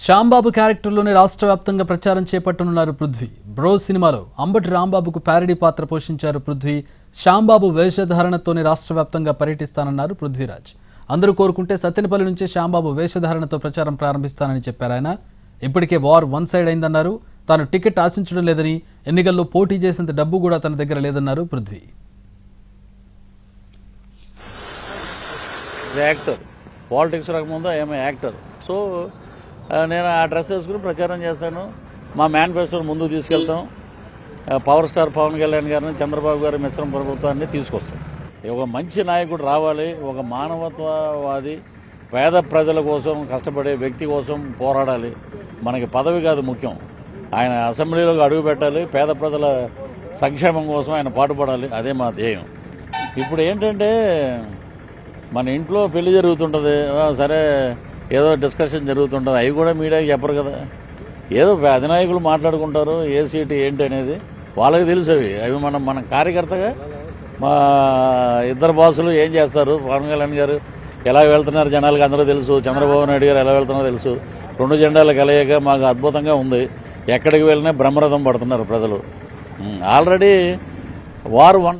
శ్యాంబాబు క్యారెక్టర్లోనే రాష్ట్ర వ్యాప్తంగా ప్రచారం చేపట్టనున్నారు పృథ్వీ. బ్రో సినిమాలో అంబటి రాంబాబుకు ప్యారడీ పాత్ర పోషించారు పృథ్వీ. శ్యాంబాబు వేషధారణతోనే రాష్ట్ర వ్యాప్తంగా పర్యటిస్తానన్నారు పృథ్వీరాజ్. అందరూ కోరుకుంటే సత్తెనపల్లి నుంచే శ్యాంబాబు వేషధారణతో ప్రచారం ప్రారంభిస్తానని చెప్పారు ఆయన. ఇప్పటికే వార్ వన్ సైడ్ అయిందన్నారు. తాను టికెట్ ఆశించడం లేదని, ఎన్నికల్లో పోటీ చేసేంత డబ్బు కూడా తన దగ్గర లేదన్నారు పృథ్వీ. యాక్టర్ పాలిటిక్స్ రాకముందు ఏమో యాక్టర్. సో నేను ఆ డ్రెస్ వేసుకుని ప్రచారం చేస్తాను. మా మేనిఫెస్టోని ముందుకు తీసుకెళ్తాం. పవర్ స్టార్ పవన్ కళ్యాణ్ గారిని, చంద్రబాబు గారి మిశ్రమ ప్రభుత్వాన్ని తీసుకొస్తాం. ఒక మంచి నాయకుడు రావాలి, ఒక మానవత్వవాది, పేద ప్రజల కోసం కష్టపడే వ్యక్తి కోసం పోరాడాలి. మనకి పదవి కాదు ముఖ్యం, ఆయన అసెంబ్లీలోకి అడుగు పెట్టాలి, పేద ప్రజల సంక్షేమం కోసం ఆయన పాటుపడాలి. అదే మా ధ్యేయం. ఇప్పుడు ఏంటంటే మన ఇంట్లో పెళ్లి జరుగుతుంటుంది, సరే ఏదో డిస్కషన్ జరుగుతుంటుంది, అవి కూడా మీడియాకి చెప్పరు కదా. ఏదో అధినాయకులు మాట్లాడుకుంటారు, ఏ సీటు ఏంటి అనేది వాళ్ళకి తెలుసు. అవి మన కార్యకర్తగా మా ఇద్దరు బాసులు ఏం చేస్తారు, పవన్ కళ్యాణ్ గారు ఎలా వెళ్తున్నారు జనాలకు అందరూ తెలుసు, చంద్రబాబు నాయుడు గారు ఎలా వెళ్తున్నారో తెలుసు. రెండు జెండాలు కలయిక మాకు అద్భుతంగా ఉంది. ఎక్కడికి వెళ్ళినా బ్రహ్మరథం పడుతున్నారు ప్రజలు. Already war one